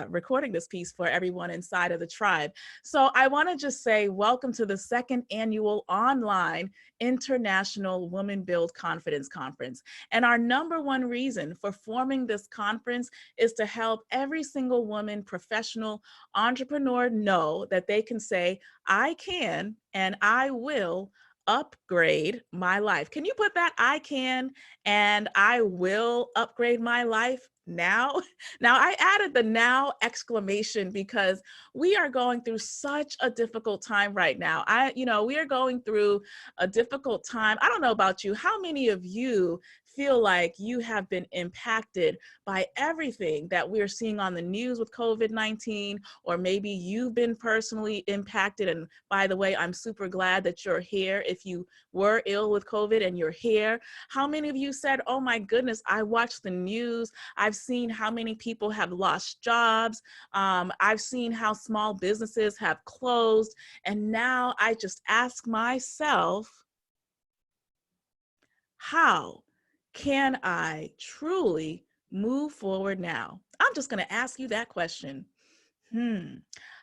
recording this piece for everyone inside of the tribe. So I want to just say welcome to the second annual online International Women Build Confidence Conference. And our number one reason for forming this conference is to help every single woman, professional, entrepreneur know that they can say, I can and I will upgrade my life. Can you put that? I can and I will upgrade my life now. Now I added the now exclamation because we are going through such a difficult time right now. We are going through a difficult time. I don't know about you. How many of you feel like you have been impacted by everything that we're seeing on the news with COVID-19, or maybe you've been personally impacted? And by the way, I'm super glad that you're here. If you were ill with COVID and you're here, how many of you said, oh my goodness, I watched the news. I've seen how many people have lost jobs. I've seen how small businesses have closed. And now I just ask myself, how can I truly move forward now? I'm just going to ask you that question.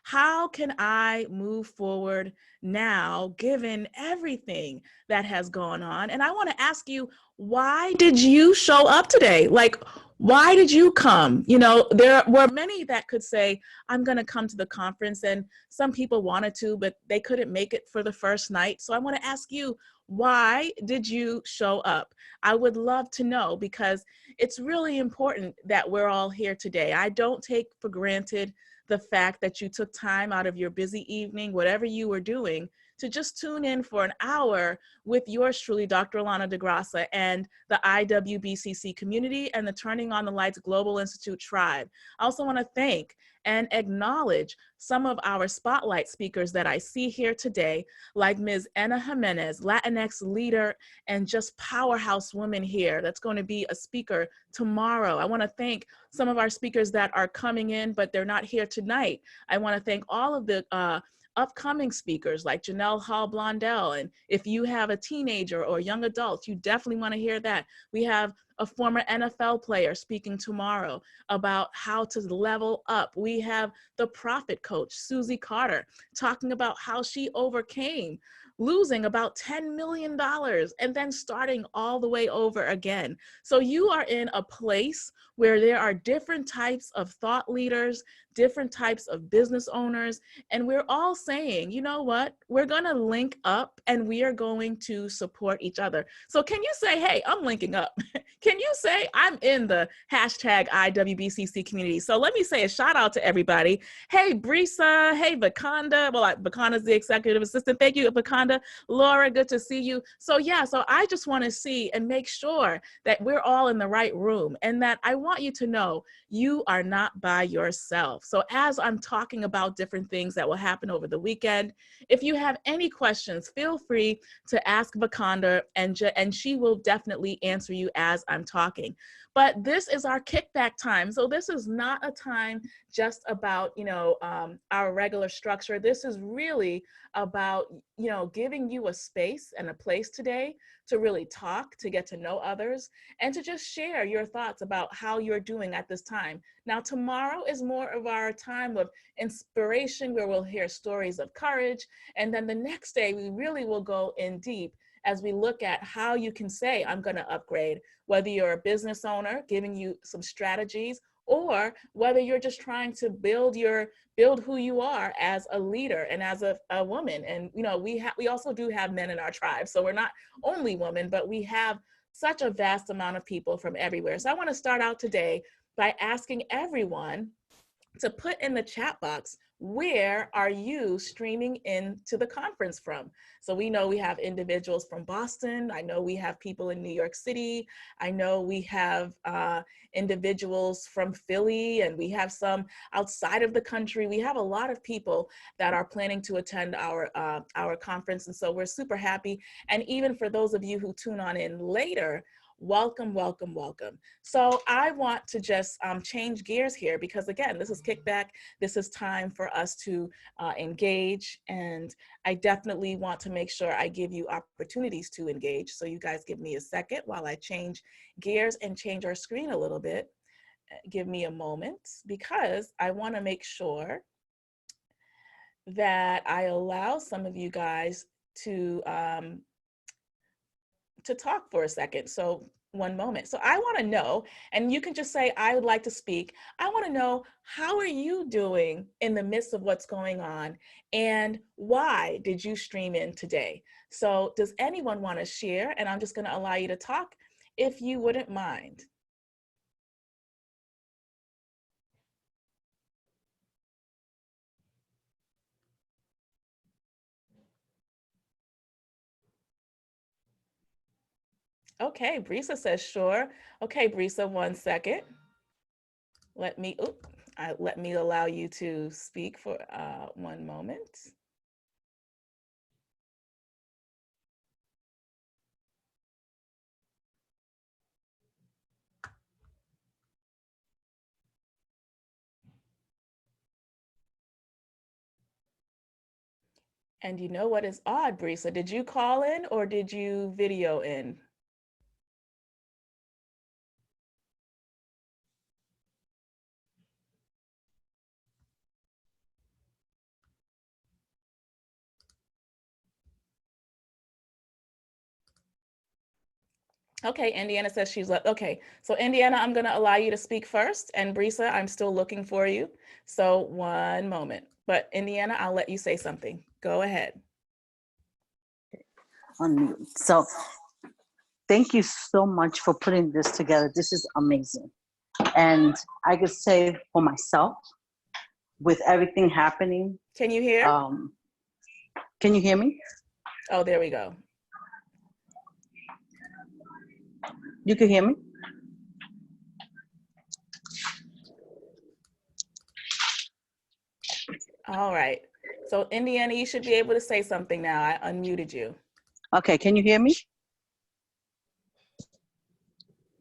How can I move forward now, given everything that has gone on? And I want to ask you, why did you show up today? Like, why did you come? You know, there were many that could say, I'm going to come to the conference, and some people wanted to, but they couldn't make it for the first night. So I want to ask you, why did you show up? I would love to know, because it's really important that we're all here today. I don't take for granted the fact that you took time out of your busy evening, whatever you were doing, to just tune in for an hour with yours truly, Dr. Alana DeGrassa, and the IWBCC community and the Turning on the Lights Global Institute tribe. I also want to thank and acknowledge some of our spotlight speakers that I see here today, like Ms. Ana Jimenez, Latinx leader and just powerhouse woman here that's going to be a speaker tomorrow. I want to thank some of our speakers that are coming in, but they're not here tonight. I want to thank all of the upcoming speakers like Janelle Hall Blondell. And if you have a teenager or young adult, you definitely want to hear that. We have a former NFL player speaking tomorrow about how to level up. We have the profit coach, Susie Carter, talking about how she overcame losing about $10 million and then starting all the way over again. So you are in a place where there are different types of thought leaders, different types of business owners, and we're all saying, you know what, we're going to link up and we are going to support each other. So can you say, hey, I'm linking up? Can you say I'm in the hashtag IWBCC community? So let me say a shout out to everybody. Hey, Brisa. Hey, Vakanda. Well, Vakanda's the executive assistant. Thank you, Vakanda. Laura, good to see you. So yeah, so I just want to see and make sure that we're all in the right room, and that I want you to know you are not by yourself. So as I'm talking about different things that will happen over the weekend, if you have any questions, feel free to ask Vakanda, and she will definitely answer you as I'm talking. But this is our kickback time. So this is not a time just about, our regular structure. This is really about, giving you a space and a place today to really talk, to get to know others, and to just share your thoughts about how you're doing at this time. Now, tomorrow is more of our time of inspiration, where we'll hear stories of courage. And then the next day, we really will go in deep as we look at how you can say, I'm going to upgrade, whether you're a business owner, giving you some strategies, or whether you're just trying to build who you are as a leader and as a woman. And, we also do have men in our tribe. So we're not only women, but we have such a vast amount of people from everywhere. So I want to start out today by asking everyone to put in the chat box, where are you streaming into the conference from? So we know we have individuals from Boston. I know we have people in New York City. I know we have individuals from Philly, and we have some outside of the country. We have a lot of people that are planning to attend our conference. And so we're super happy. And even for those of you who tune on in later, welcome, welcome, welcome. So I want to just change gears here, because again, this is kickback. This is time for us to engage. And I definitely want to make sure I give you opportunities to engage. So you guys give me a second while I change gears and change our screen a little bit. Give me a moment because I want to make sure that I allow some of you guys to talk for a second. So one moment. So I want to know, and you can just say, I would like to speak. I want to know, how are you doing in the midst of what's going on? And why did you stream in today? So does anyone want to share? And I'm just going to allow you to talk if you wouldn't mind. Okay, Brisa says sure. Okay, Brisa, one second. Let me allow you to speak for one moment. And you know what is odd, Brisa? Did you call in or did you video in? Okay, Indiana says she's left. Okay, so Indiana, I'm gonna allow you to speak first, and Brisa, I'm still looking for you. So one moment, but Indiana, I'll let you say something. Go ahead. Unmute. So thank you so much for putting this together. This is amazing. And I could say for myself, with everything happening. Can you hear? Can you hear me? Oh, there we go. You can hear me? All right. So Indiana, you should be able to say something now. I unmuted you. Okay, can you hear me?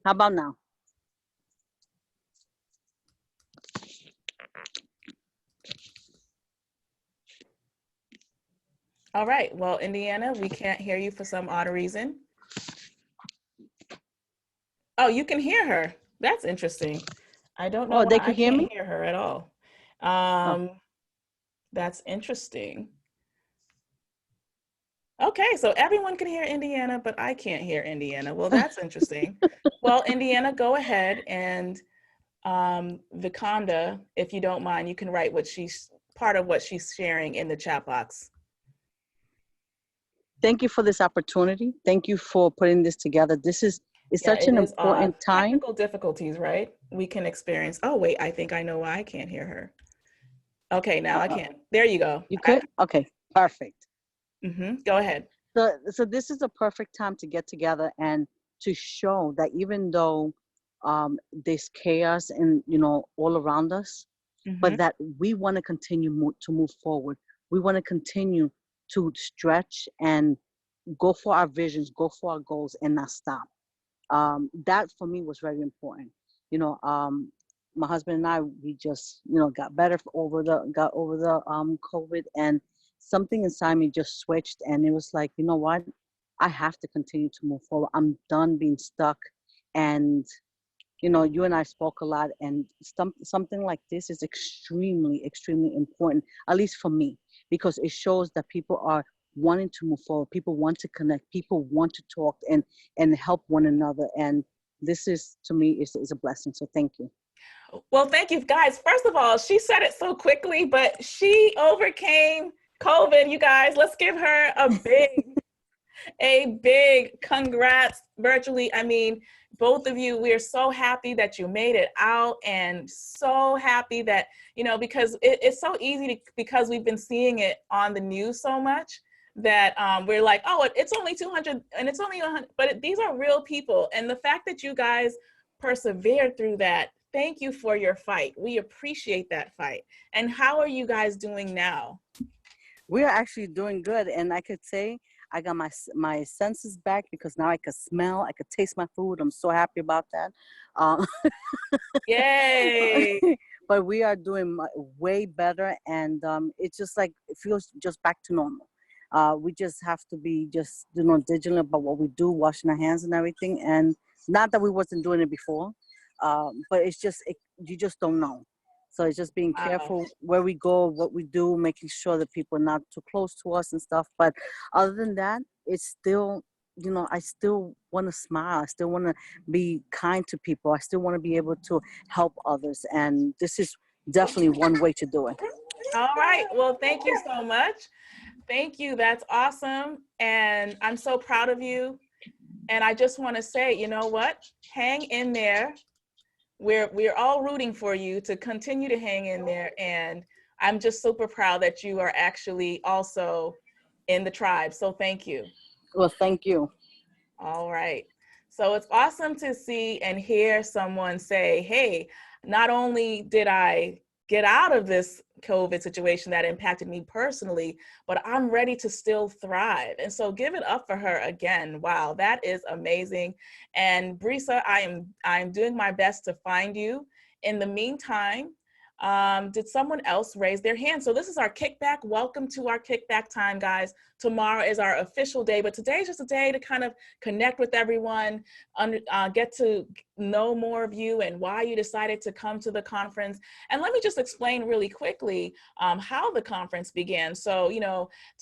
How about now? All right. Well, Indiana, we can't hear you for some odd reason. Oh, you can hear her. That's interesting. I don't know Oh, they why I could hear can't me? hear her at all. That's interesting. Okay, so everyone can hear Indiana, but I can't hear Indiana. Well, that's interesting. Well, Indiana, go ahead and Vikonda, if you don't mind, you can write part of what she's sharing in the chat box. Thank you for this opportunity. Thank you for putting this together. It's such an important time. Technical difficulties, right? We can experience. Oh, wait, I think I know why I can't hear her. Okay, now I can. There you go. You could? Okay, perfect. Go ahead. So this is a perfect time to get together and to show that even though there's chaos and all around us, but that we want to continue to move forward. We want to continue to stretch and go for our visions, go for our goals, and not stop. That for me was very important. My husband and I, we just got better over the COVID, and something inside me just switched, and it was like, you know what, I have to continue to move forward. I'm done being stuck. And you and I spoke a lot, and something like this is extremely, extremely important, at least for me, because it shows that people are wanting to move forward. People want to connect. People want to talk and help one another. And this is, to me, is a blessing. So thank you. Well, thank you, guys. First of all, she said it so quickly, but she overcame COVID, you guys. Let's give her a big congrats virtually. I mean, both of you, we're so happy that you made it out, and so happy that, because it's so easy because we've been seeing it on the news so much that we're like, oh, it's only 200 and it's only 100, but these are real people. And the fact that you guys persevered through that, thank you for your fight. We appreciate that fight. And how are you guys doing now? We're actually doing good. And I could say I got my senses back, because now I could smell, I could taste my food. I'm so happy about that. Yay! But we are doing way better, and it's just like, it feels just back to normal. We just have to be just diligent about what we do, washing our hands and everything. And not that we wasn't doing it before, but it's just you just don't know. So it's just being Wow. careful where we go, what we do, making sure that people are not too close to us and stuff. But other than that, it's still, I still want to smile. I still want to be kind to people. I still want to be able to help others. And this is definitely one way to do it. All right. Well, thank you so much. Thank you. That's awesome. And I'm so proud of you. And I just want to say, you know what? Hang in there. We're all rooting for you to continue to hang in there. And I'm just super proud that you are actually also in the tribe. So thank you. Well, thank you. All right. So it's awesome to see and hear someone say, hey, not only did I get out of this COVID situation that impacted me personally, but I'm ready to still thrive. And so give it up for her again. Wow, that is amazing. And Brisa, I'm doing my best to find you. In the meantime, did someone else raise their hand? So this is our kickback. Welcome to our kickback time, guys. Tomorrow is our official day, but today is just a day to kind of connect with everyone, get to know more of you and why you decided to come to the conference. And let me just explain really quickly how the conference began. So,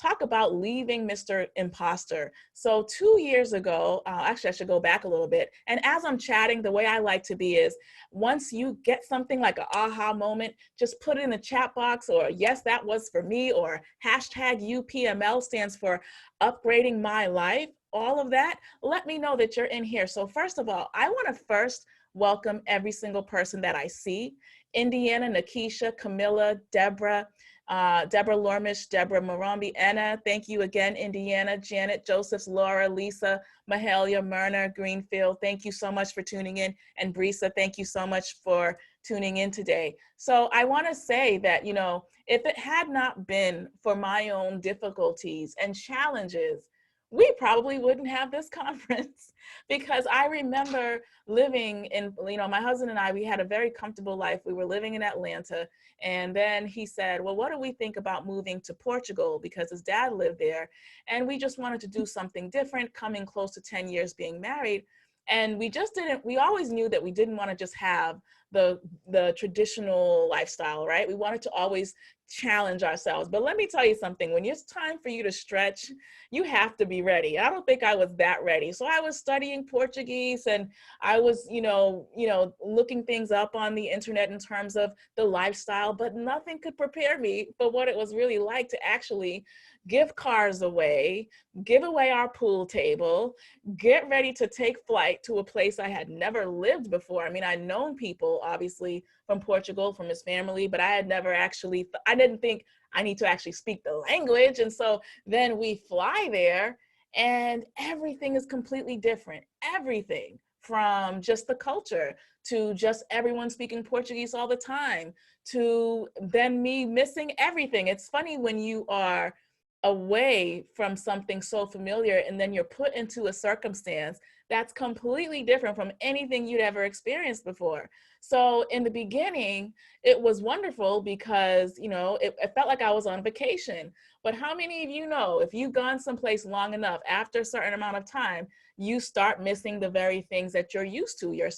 talk about leaving Mr. Imposter. So 2 years ago, actually I should go back a little bit. And as I'm chatting, the way I like to be is once you get something like an aha moment, just put it in the chat box, or yes, that was for me, or hashtag UPML stands for upgrading my life. All of that, let me know that you're in here. So first of all, I want to first welcome every single person that I see. Indiana, Nakisha, Camilla, Deborah, Deborah Lormish, Deborah Morambi, Anna, thank you again, Indiana, Janet, Josephs, Laura, Lisa, Mahalia, Myrna, Greenfield, thank you so much for tuning in. And Brisa, thank you so much for tuning in today. So I want to say that, if it had not been for my own difficulties and challenges, we probably wouldn't have this conference because I remember living in, my husband and I, we had a very comfortable life. We were living in Atlanta. And then he said, well, what do we think about moving to Portugal? Because his dad lived there. And we just wanted to do something different, coming close to 10 years being married. And we always knew that we didn't want to just have the traditional lifestyle, right? We wanted to always challenge ourselves. But let me tell you something, when it's time for you to stretch, you have to be ready. I don't think I was that ready. So I was studying Portuguese, and I was, looking things up on the internet in terms of the lifestyle, but nothing could prepare me for what it was really like to actually give cars away, give away our pool table, get ready to take flight to a place I had never lived before. I mean, I'd known people, obviously, from Portugal, from his family, but I had never actually, I didn't think I need to actually speak the language. And so then we fly there and everything is completely different. Everything from just the culture to just everyone speaking Portuguese all the time to then me missing everything. It's funny when you are away from something so familiar and then you're put into a circumstance that's completely different from anything you'd ever experienced before. So in the beginning, it was wonderful because, it felt like I was on vacation. But how many of you know, if you've gone someplace long enough, after a certain amount of time, you start missing the very things that you're used to,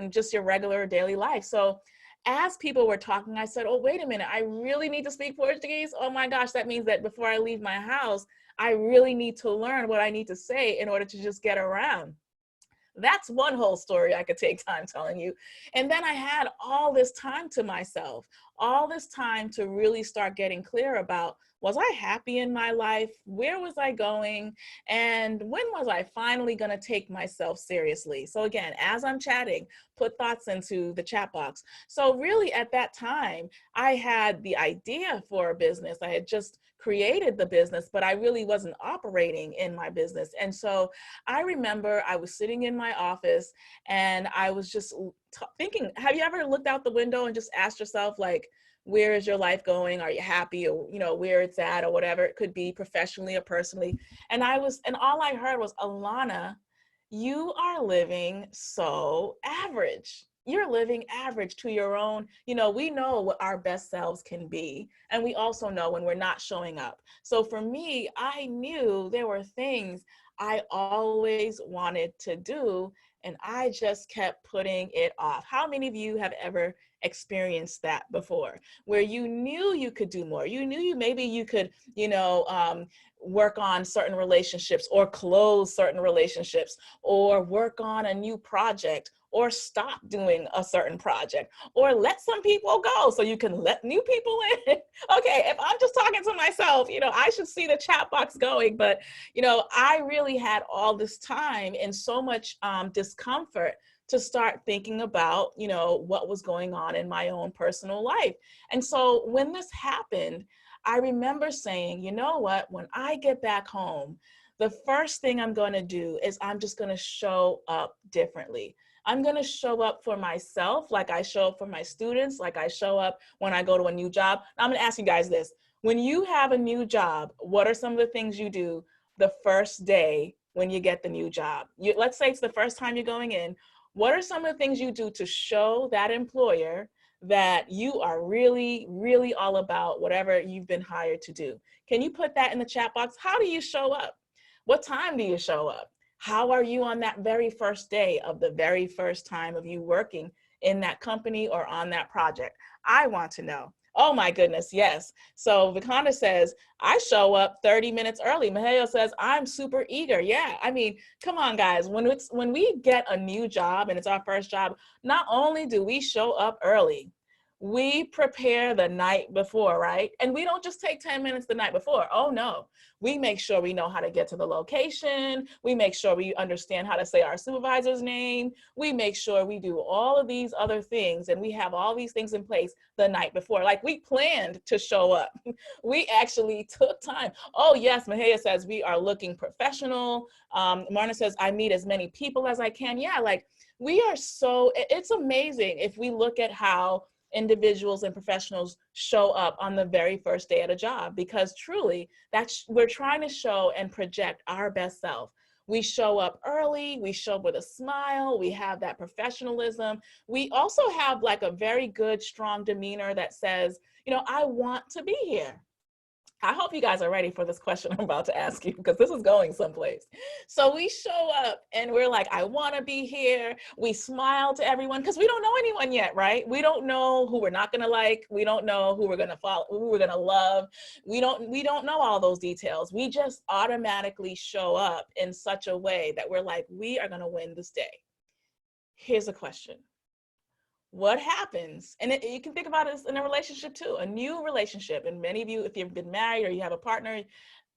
just your regular daily life. So as people were talking, I said, oh, wait a minute, I really need to speak Portuguese. Oh my gosh, that means that before I leave my house, I really need to learn what I need to say in order to just get around. That's one whole story I could take time telling you. And then I had all this time to myself, all this time to really start getting clear about, was I happy in my life? Where was I going? And when was I finally going to take myself seriously? So again, as I'm chatting, put thoughts into the chat box. So really at that time, I had the idea for a business. I had just created the business, but I really wasn't operating in my business. And so I remember I was sitting in my office and I was just thinking, have you ever looked out the window and just asked yourself, like, where is your life going? Are you happy? Or, where it's at or whatever it could be, professionally or personally. And all I heard was, Alana, you are living so average. You're living average to your own, we know what our best selves can be. And we also know when we're not showing up. So for me, I knew there were things I always wanted to do. and I just kept putting it off. How many of you have ever experienced that before, where you knew you could do more? You knew maybe you could, work on certain relationships or close certain relationships or work on a new project or stop doing a certain project or let some people go so you can let new people in. Okay, if I'm just talking to myself, I should see the chat box going, but I really had all this time and so much discomfort to start thinking about, what was going on in my own personal life. And so when this happened, I remember saying, you know what, when I get back home, the first thing I'm going to do is I'm just going to show up differently. I'm going to show up for myself like I show up for my students, like I show up when I go to a new job. Now, I'm going to ask you guys this. When you have a new job, what are some of the things you do the first day when you get the new job? Let's say it's the first time you're going in. What are some of the things you do to show that employer that you are really, really all about whatever you've been hired to do? Can you put that in the chat box? How do you show up? What time do you show up? How are you on that very first day of the very first time of you working in that company or on that project? I want to know. Oh my goodness, yes. So Vikanda says, I show up 30 minutes early. Maheo says, I'm super eager. Yeah, I mean, come on guys, when we get a new job and it's our first job, not only do we show up early, we prepare the night before, right? And we don't just take 10 minutes the night before. Oh no, we make sure we know how to get to the location. We make sure we understand how to say our supervisor's name. We make sure we do all of these other things, and we have all these things in place the night before. Like, we planned to show up. We actually took time. Oh yes, Mahaya says we are looking professional. Marna says, I meet as many people as I can. Yeah, like, we are it's amazing if we look at how individuals and professionals show up on the very first day at a job, because truly we're trying to show and project our best self. We show up early, we show up with a smile, we have that professionalism. We also have like a very good, strong demeanor that says, I want to be here. I hope you guys are ready for this question I'm about to ask you, because this is going someplace. So we show up and we're like, I want to be here. We smile to everyone because we don't know anyone yet, right? We don't know who we're not going to like. We don't know who we're going to follow, who we're going to love. We don't know all those details. We just automatically show up in such a way that we're like, we are going to win this day. Here's a question. What happens, and you can think about it in a relationship too, a new relationship, and many of you, if you've been married or you have a partner,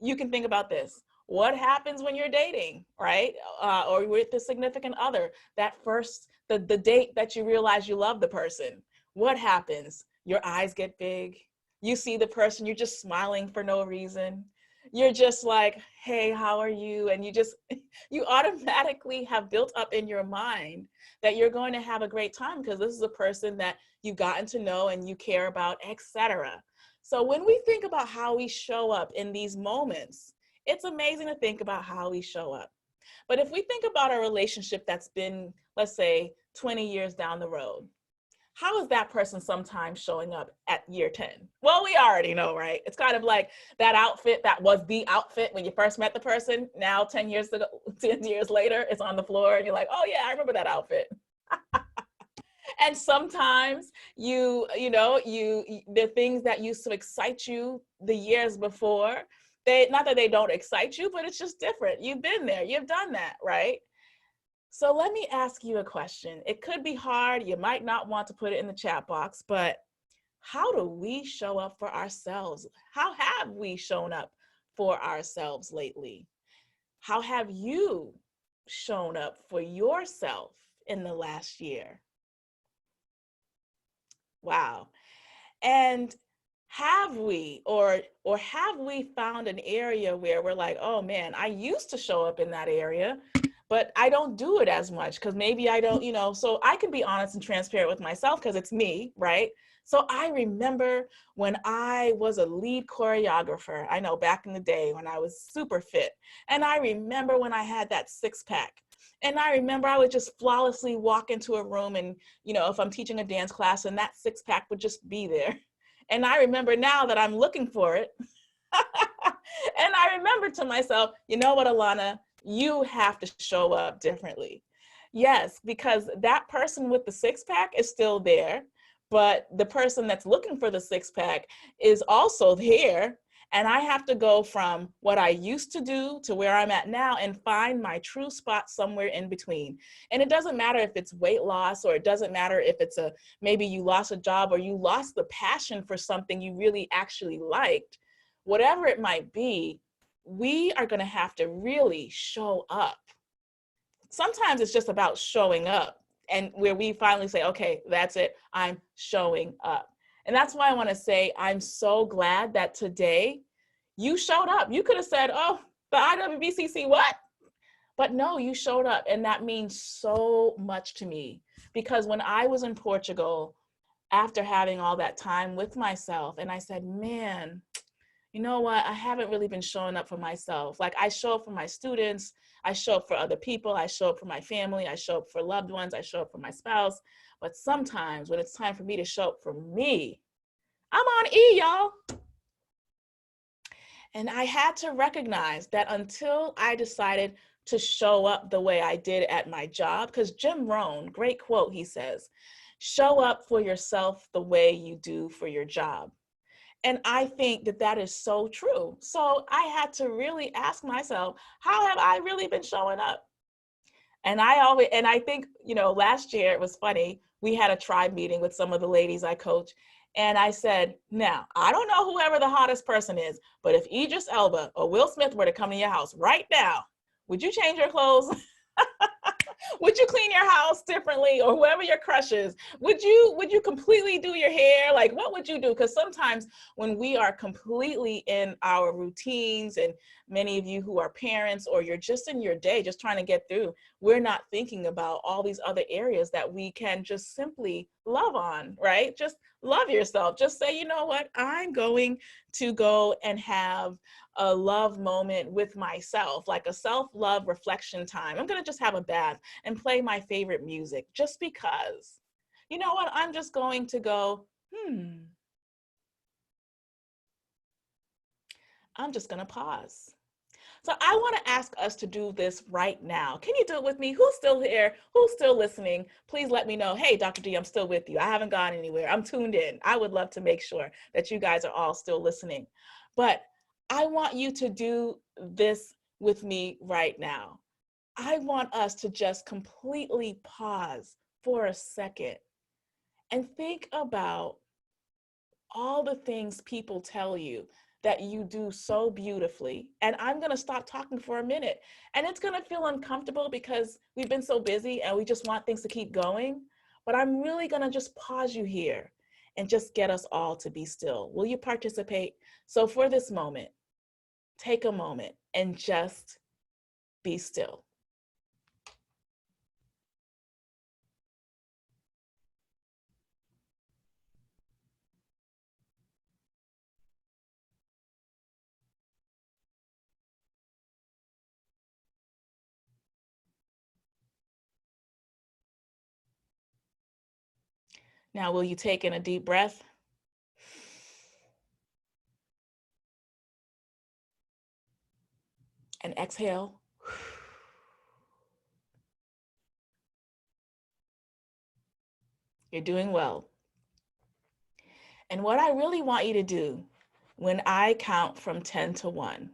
you can think about this. What happens when you're dating, right? Or with a significant other, that first, the date that you realize you love the person, what happens? Your eyes get big. You see the person, you're just smiling for no reason. You're just like, hey, how are you? And you automatically have built up in your mind that you're going to have a great time because this is a person that you've gotten to know and you care about, etc. So when we think about how we show up in these moments, it's amazing to think about how we show up. But if we think about a relationship that's been, let's say, 20 years down the road, how is that person sometimes showing up at year 10? Well, we already know, right? It's kind of like that outfit that was the outfit when you first met the person. Now, 10 years later, it's on the floor and you're like, oh yeah, I remember that outfit. And sometimes the things that used to excite you the years before, not that they don't excite you, but it's just different. You've been there, you've done that, right? So let me ask you a question. It could be hard. You might not want to put it in the chat box, but how do we show up for ourselves? How have we shown up for ourselves lately? How have you shown up for yourself in the last year? Wow. And have we found an area where we're like, oh man, I used to show up in that area, but I don't do it as much because maybe I don't, so I can be honest and transparent with myself because it's me, right? So I remember when I was a lead choreographer, I know back in the day when I was super fit, and I remember when I had that six pack. And I remember I would just flawlessly walk into a room and, if I'm teaching a dance class, and that six pack would just be there. And I remember now that I'm looking for it. And I remember to myself, you know what, Alana, you have to show up differently. Yes, because that person with the six pack is still there, but the person that's looking for the six pack is also here. And I have to go from what I used to do to where I'm at now and find my true spot somewhere in between. And it doesn't matter if it's weight loss, or it doesn't matter if it's maybe you lost a job, or you lost the passion for something you really actually liked. Whatever it might be, we are going to have to really show up. Sometimes it's just about showing up, and where we finally say, okay, that's it, I'm showing up. And that's why I want to say I'm so glad that today you showed up. You could have said, oh, the IWBCC, what? But no, you showed up, and that means so much to me, because when I was in Portugal, after having all that time with myself, and I said, man, you know what? I haven't really been showing up for myself. Like, I show up for my students, I show up for other people, I show up for my family, I show up for loved ones, I show up for my spouse. But sometimes when it's time for me to show up for me, I'm on E, y'all. And I had to recognize that until I decided to show up the way I did at my job, because Jim Rohn, great quote, he says, show up for yourself the way you do for your job. And I think that that is so true. So I had to really ask myself, how have I really been showing up? And I think, last year it was funny. We had a tribe meeting with some of the ladies I coach. And I said, now, I don't know whoever the hottest person is, but if Idris Elba or Will Smith were to come to your house right now, would you change your clothes? Would you clean your house differently? Or whoever your crush is, would you completely do your hair? Like, what would you do? Because sometimes when we are completely in our routines, and many of you who are parents, or you're just in your day just trying to get through, we're not thinking about all these other areas that we can just simply love on, right? Just love yourself. Just say, you know what, I'm going to go and have a love moment with myself, like a self-love reflection time. I'm going to just have a bath and play my favorite music, just because, you know what, I'm just going to go, I'm just going to pause. So I want to ask us to do this right now. Can you do it with me? Who's still here? Who's still listening? Please let me know. Hey, Dr. D, I'm still with you. I haven't gone anywhere. I'm tuned in. I would love to make sure that you guys are all still listening. But I want you to do this with me right now. I want us to just completely pause for a second and think about all the things people tell you that you do so beautifully. And I'm going to stop talking for a minute. And it's going to feel uncomfortable because we've been so busy and we just want things to keep going. But I'm really going to just pause you here and just get us all to be still. Will you participate? So for this moment, take a moment and just be still. Now, will you take in a deep breath? And exhale. You're doing well. And what I really want you to do when I count from 10 to 1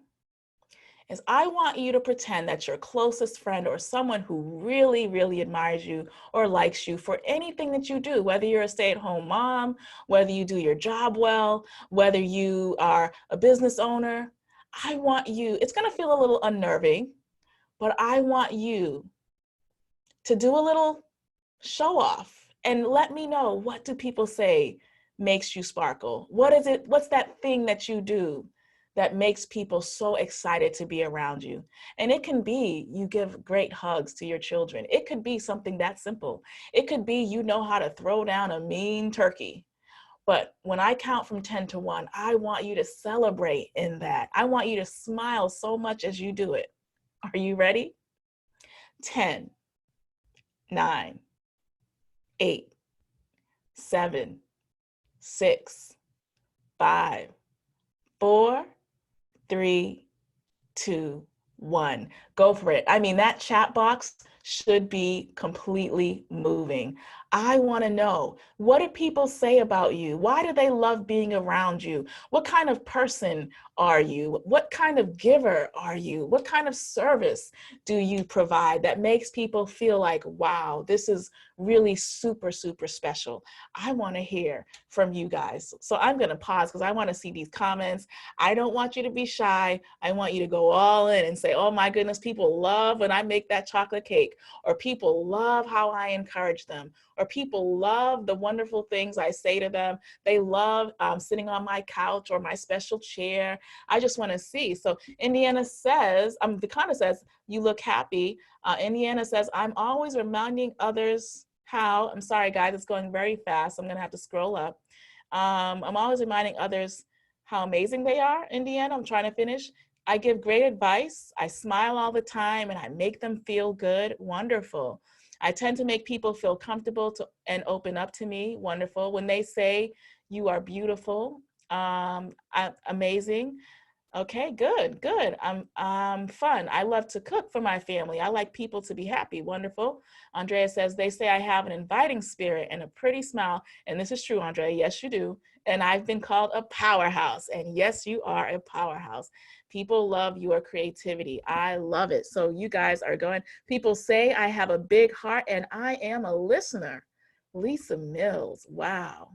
is I want you to pretend that your closest friend, or someone who really, really admires you or likes you for anything that you do, whether you're a stay-at-home mom, whether you do your job well, whether you are a business owner, I want you, it's going to feel a little unnerving, but I want you to do a little show off and let me know, what do people say makes you sparkle? What is it? What's that thing that you do that makes people so excited to be around you? And it can be you give great hugs to your children. It could be something that simple. It could be you know how to throw down a mean turkey. But when I count from 10 to 1, I want you to celebrate in that. I want you to smile so much as you do it. Are you ready? 10, 9, 8, 7, 6, 5, 4, 3, 2, 1. Go for it. I mean, that chat box should be completely moving. I want to know, what do people say about you? Why do they love being around you? What kind of person are you? What kind of giver are you? What kind of service do you provide that makes people feel like, wow, this is really super, super special? I want to hear from you guys. So I'm going to pause because I want to see these comments. I don't want you to be shy. I want you to go all in and say, oh my goodness, people love when I make that chocolate cake, or people love how I encourage them, or people love the wonderful things I say to them. They love sitting on my couch or my special chair. I just want to see. So Indiana says, Dakota says, you look happy. Indiana says, I'm always reminding others how, I'm sorry guys, it's going very fast. I'm going to have to scroll up. I'm always reminding others how amazing they are. Indiana, I'm trying to finish. I give great advice. I smile all the time and I make them feel good. Wonderful. I tend to make people feel comfortable and open up to me. Wonderful. When they say you are beautiful, amazing. Okay, good, good. I'm fun. I love to cook for my family. I like people to be happy. Wonderful. Andrea says, they say I have an inviting spirit and a pretty smile. And this is true, Andrea. Yes, you do. And I've been called a powerhouse. And yes, you are a powerhouse. People love your creativity. I love it. So you guys are going, people say I have a big heart and I am a listener. Lisa Mills, wow.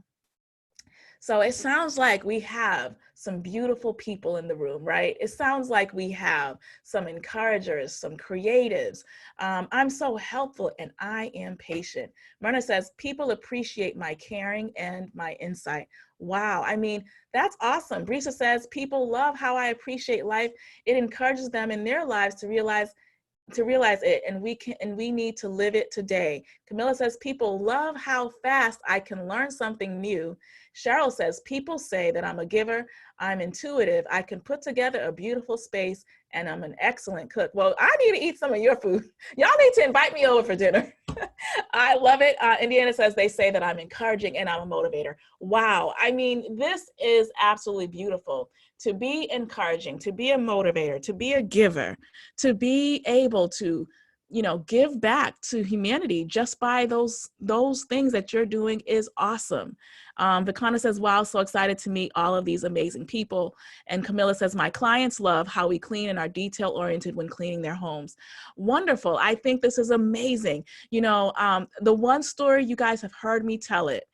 So it sounds like we have some beautiful people in the room, right? It sounds like we have some encouragers, some creatives. I'm so helpful and I am patient. Myrna says, people appreciate my caring and my insight. Wow, I mean, that's awesome. Brisa says, people love how I appreciate life. It encourages them in their lives to realize it, and we need to live it today. Camilla says, people love how fast I can learn something new. Cheryl says, people say that I'm a giver, I'm intuitive, I can put together a beautiful space, and I'm an excellent cook. Well, I need to eat some of your food. Y'all need to invite me over for dinner. I love it. Indiana says, they say that I'm encouraging and I'm a motivator. Wow. I mean, this is absolutely beautiful. To be encouraging, to be a motivator, to be a giver, to be able to, give back to humanity just by those things that you're doing is awesome. Vikana says, wow, so excited to meet all of these amazing people. And Camilla says, my clients love how we clean and are detail oriented when cleaning their homes. Wonderful. I think this is amazing. The one story, you guys have heard me tell it,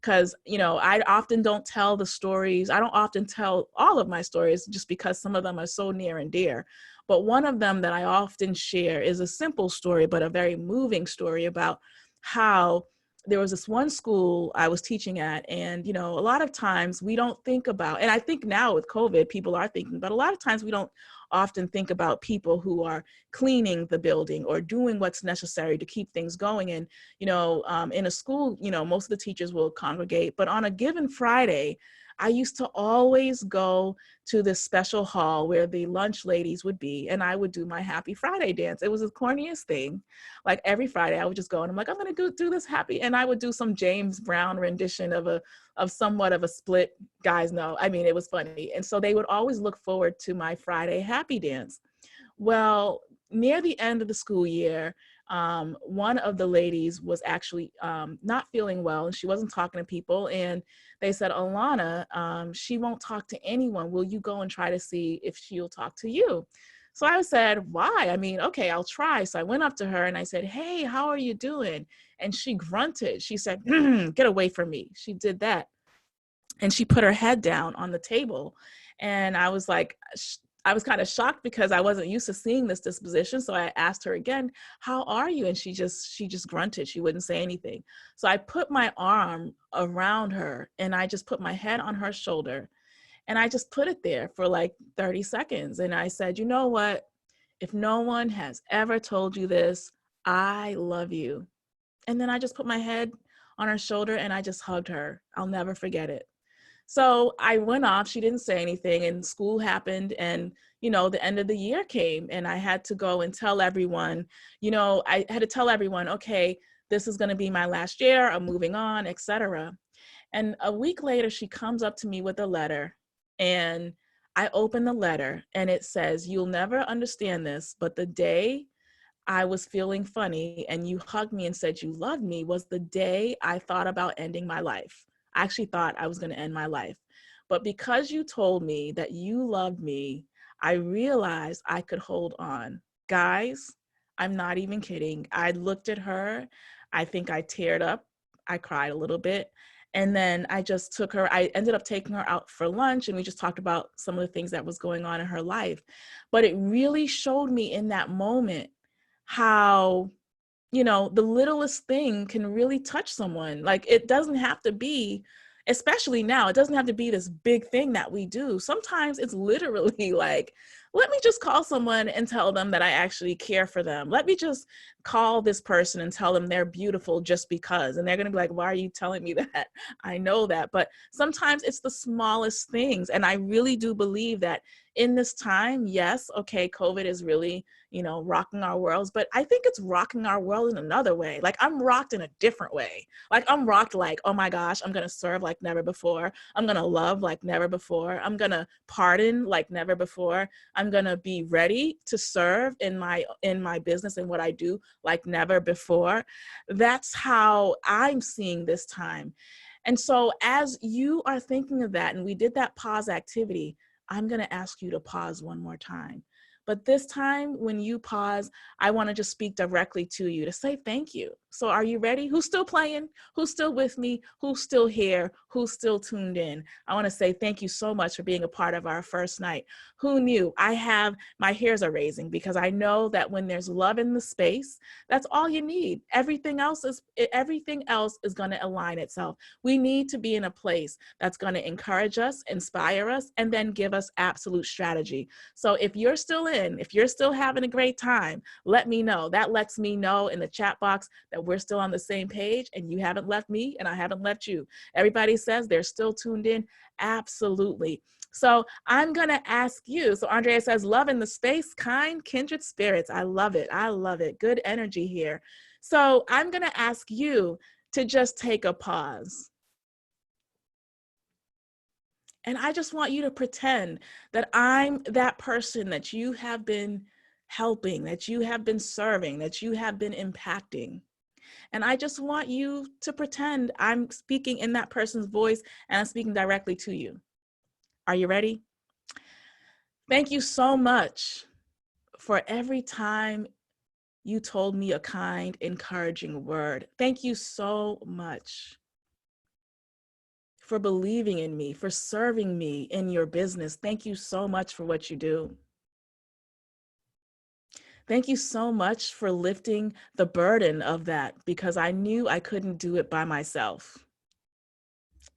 because I often don't tell the stories. I don't often tell all of my stories just because some of them are so near and dear. But one of them that I often share is a simple story, but a very moving story about how there was this one school I was teaching at, and a lot of times we don't think about, and I think now with COVID people are thinking, but a lot of times we don't often think about people who are cleaning the building or doing what's necessary to keep things going. And in a school, most of the teachers will congregate, but on a given Friday, I used to always go to this special hall where the lunch ladies would be, and I would do my Happy Friday dance. It was the corniest thing. Like every Friday I would just go and I'm like, I'm going to go do this happy. And I would do some James Brown rendition of somewhat of a split. Guys know, I mean, it was funny. And so they would always look forward to my Friday happy dance. Well, near the end of the school year, one of the ladies was actually not feeling well, and she wasn't talking to people. And they said, Alana, she won't talk to anyone. Will you go and try to see if she'll talk to you? So I said, why? I mean, okay, I'll try. So I went up to her and I said, hey, how are you doing? And she grunted. She said, get away from me. She did that. And she put her head down on the table. And I was like, I was kind of shocked because I wasn't used to seeing this disposition. So I asked her again, how are you? And she just grunted. She wouldn't say anything. So I put my arm around her and I just put my head on her shoulder and I just put it there for like 30 seconds. And I said, you know what? If no one has ever told you this, I love you. And then I just put my head on her shoulder and I just hugged her. I'll never forget it. So I went off, she didn't say anything, and school happened, and, the end of the year came, and I had to go and tell everyone, I had to tell everyone, okay, this is going to be my last year, I'm moving on, etc. And a week later, she comes up to me with a letter, and I open the letter, and it says, you'll never understand this, but the day I was feeling funny and you hugged me and said you loved me was the day I thought about ending my life. I actually thought I was going to end my life. But because you told me that you loved me, I realized I could hold on. Guys, I'm not even kidding. I looked at her. I think I teared up. I cried a little bit. And then I just took her, I ended up taking her out for lunch and we just talked about some of the things that was going on in her life. But it really showed me in that moment how, you know, the littlest thing can really touch someone. Like it doesn't have to be, especially now, it doesn't have to be this big thing that we do. Sometimes it's literally like, let me just call someone and tell them that I actually care for them. Let me just call this person and tell them they're beautiful just because. And they're going to be like, why are you telling me that? I know that. But sometimes it's the smallest things. And I really do believe that in this time, yes, okay, COVID is really, you know, rocking our worlds, but I think it's rocking our world in another way. Like I'm rocked in a different way. Like I'm rocked like, oh my gosh, I'm going to serve like never before. I'm going to love like never before. I'm going to pardon like never before. I'm going to be ready to serve in my business and what I do like never before. That's how I'm seeing this time. And so as you are thinking of that, and we did that pause activity, I'm going to ask you to pause one more time. But this time, when you pause, I want to just speak directly to you to say thank you. So are you ready? Who's still playing? Who's still with me? Who's still here? Who's still tuned in? I want to say thank you so much for being a part of our first night. Who knew? My hairs are raising because I know that when there's love in the space, that's all you need. Everything else is going to align itself. We need to be in a place that's going to encourage us, inspire us, and then give us absolute strategy. So if you're still having a great time, let me know. That lets me know in the chat box that we're still on the same page and you haven't left me and I haven't left you. Everybody says they're still tuned in. Absolutely. So I'm going to ask you. So Andrea says, love in the space, kind, kindred spirits. I love it. I love it. Good energy here. So I'm going to ask you to just take a pause. And I just want you to pretend that I'm that person that you have been helping, that you have been serving, that you have been impacting. And I just want you to pretend I'm speaking in that person's voice and I'm speaking directly to you. Are you ready? Thank you so much for every time you told me a kind, encouraging word. Thank you so much for believing in me, for serving me in your business. Thank you so much for what you do. Thank you so much for lifting the burden of that because I knew I couldn't do it by myself.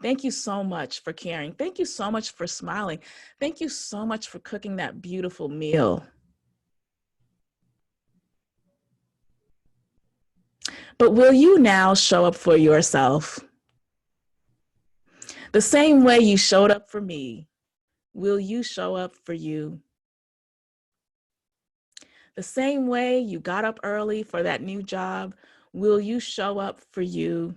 Thank you so much for caring. Thank you so much for smiling. Thank you so much for cooking that beautiful meal. But will you now show up for yourself? The same way you showed up for me, will you show up for you? The same way you got up early for that new job, will you show up for you?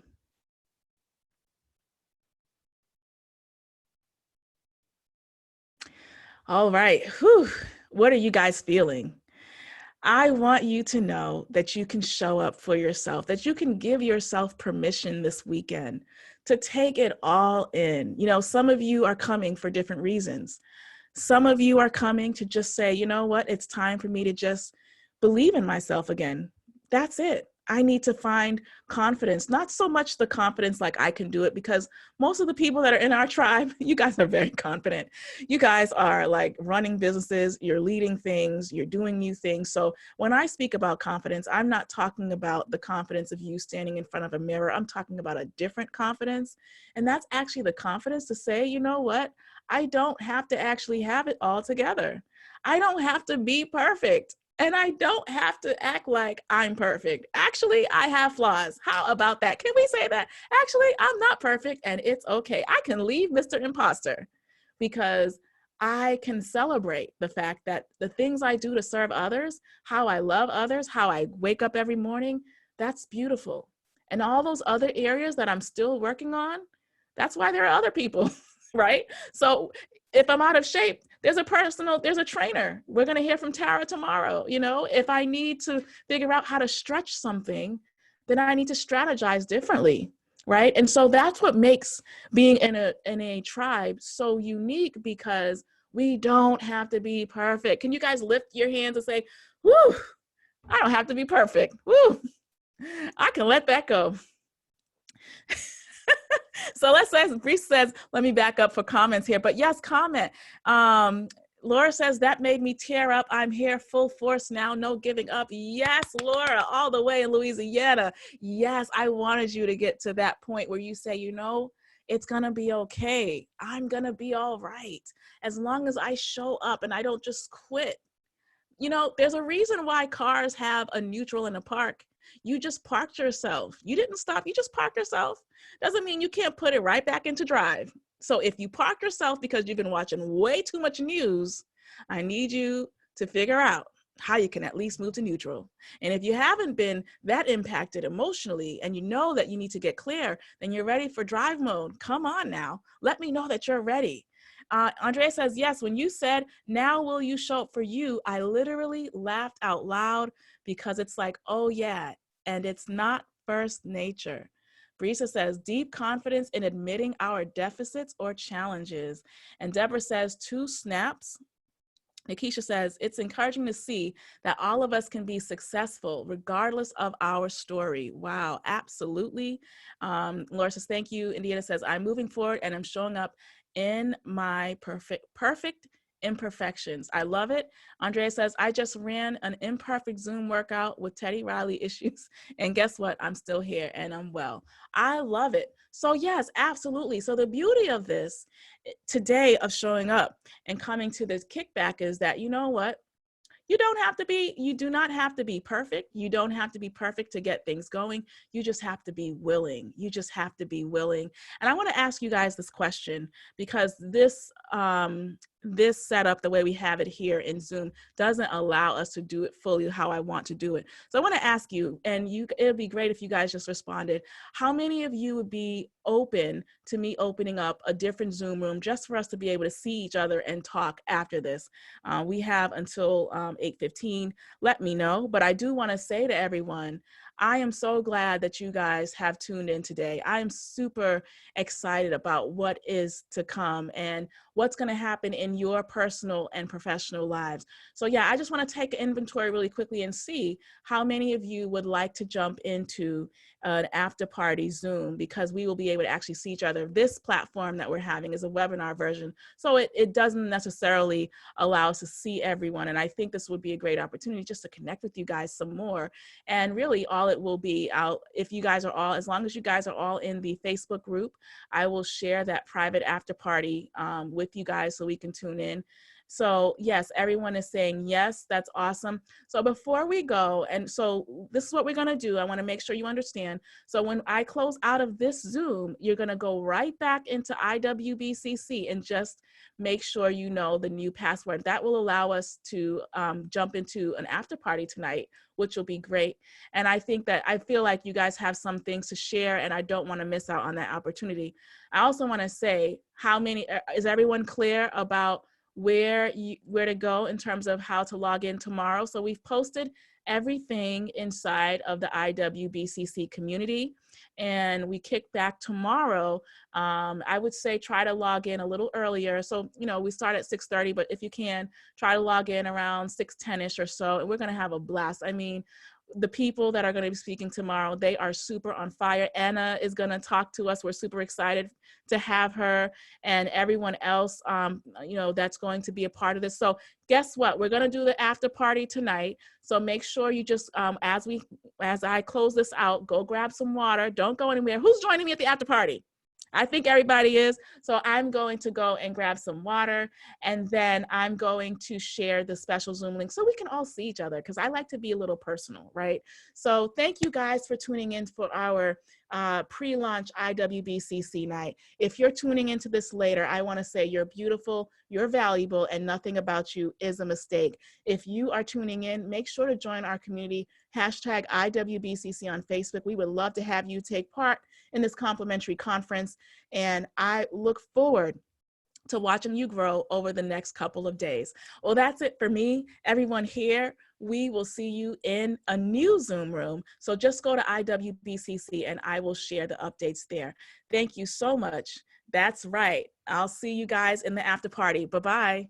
All right. Whew. What are you guys feeling? I want you to know that you can show up for yourself, that you can give yourself permission this weekend to take it all in. You know, some of you are coming for different reasons. Some of you are coming to just say, you know what, it's time for me to just believe in myself again. That's it. I need to find confidence, not so much the confidence like I can do it, because most of the people that are in our tribe, you guys are very confident. You guys are like running businesses, you're leading things, you're doing new things. So when I speak about confidence, I'm not talking about the confidence of you standing in front of a mirror. I'm talking about a different confidence. And that's actually the confidence to say, you know what? I don't have to actually have it all together. I don't have to be perfect. And I don't have to act like I'm perfect. Actually, I have flaws. How about that? Can we say that? Actually, I'm not perfect and it's okay. I can leave Mr. Imposter because I can celebrate the fact that the things I do to serve others, how I love others, how I wake up every morning, that's beautiful. And all those other areas that I'm still working on, that's why there are other people, right? So if I'm out of shape, There's a trainer. We're going to hear from Tara tomorrow. You know, if I need to figure out how to stretch something, then I need to strategize differently. Right. And so that's what makes being in a tribe so unique, because we don't have to be perfect. Can you guys lift your hands and say, whoo, I don't have to be perfect. Woo, I can let that go. So let's say, Reese says, let me back up for comments here, but yes, comment. Laura says, that made me tear up. I'm here full force now, no giving up. Yes, Laura, all the way in Louisiana. Yes, I wanted you to get to that point where you say, you know, it's going to be okay. I'm going to be all right. As long as I show up and I don't just quit. You know, there's a reason why cars have a neutral in a park. You just parked yourself. You didn't stop. You just parked yourself. Doesn't mean you can't put it right back into drive. So if you park yourself because you've been watching way too much news, I need you to figure out how you can at least move to neutral. And if you haven't been that impacted emotionally and you know that you need to get clear, then you're ready for drive mode. Come on now. Let me know that you're ready. Andrea says, yes, when you said, now will you show up for you, I literally laughed out loud, because it's like, oh yeah, and it's not first nature. Brisa says, deep confidence in admitting our deficits or challenges. And Deborah says, 2 snaps. Nikisha says, it's encouraging to see that all of us can be successful regardless of our story. Wow, absolutely. Laura says, thank you. Indiana says, I'm moving forward and I'm showing up in my perfect imperfections. I love it. Andrea says, I just ran an imperfect Zoom workout with Teddy Riley issues. And guess what? I'm still here and I'm well. I love it. So yes, absolutely. So the beauty of this today, of showing up and coming to this kickback, is that, you know what? You do not have to be perfect. You don't have to be perfect to get things going. You just have to be willing. You just have to be willing. And I want to ask you guys this question, because this setup, the way we have it here in Zoom, doesn't allow us to do it fully how I want to do it. So I want to ask you, and it'd be great if you guys just responded, how many of you would be open to me opening up a different Zoom room just for us to be able to see each other and talk after this? We have until 8:15. Let me know. But I do want to say to everyone, I am so glad that you guys have tuned in today. I am super excited about what is to come and what's going to happen in your personal and professional lives. So yeah, I just want to take an inventory really quickly and see how many of you would like to jump into an after party Zoom, because we will be able to actually see each other. This platform that we're having is a webinar version, so it doesn't necessarily allow us to see everyone. And I think this would be a great opportunity just to connect with you guys some more. And really all it will be, if you guys are all, as long as you guys are all in the Facebook group, I will share that private after party with you guys so we can tune in. So yes, everyone is saying yes, that's awesome. So before we go, and so this is what we're gonna do, I wanna make sure you understand. So when I close out of this Zoom, you're gonna go right back into IWBCC and just make sure you know the new password. That will allow us to jump into an after party tonight, which will be great. And I think that I feel like you guys have some things to share, and I don't want to miss out on that opportunity. I also want to say, is everyone clear about where to go in terms of how to log in tomorrow? So we've posted everything inside of the IWBCC community, and we kick back tomorrow. I would say try to log in a little earlier. So, you know, we start at 6:30, but if you can, try to log in around 6:10ish or so, and we're going to have a blast. I mean, the people that are going to be speaking tomorrow, they are super on fire. Anna is going to talk to us. We're super excited to have her, and everyone else, you know, that's going to be a part of this. So guess what? We're going to do the after party tonight. So make sure you just, as I close this out, go grab some water. Don't go anywhere. Who's joining me at the after party? I think everybody is. So I'm going to go and grab some water, and then I'm going to share the special Zoom link so we can all see each other, because I like to be a little personal, right? So thank you guys for tuning in for our pre-launch IWBCC night. If you're tuning into this later, I want to say you're beautiful, you're valuable, and nothing about you is a mistake. If you are tuning in, make sure to join our community, hashtag IWBCC on Facebook. We would love to have you take part in this complimentary conference. And I look forward to watching you grow over the next couple of days. Well, that's it for me. Everyone here, we will see you in a new Zoom room. So just go to IWBCC and I will share the updates there. Thank you so much. That's right. I'll see you guys in the after party. Bye-bye.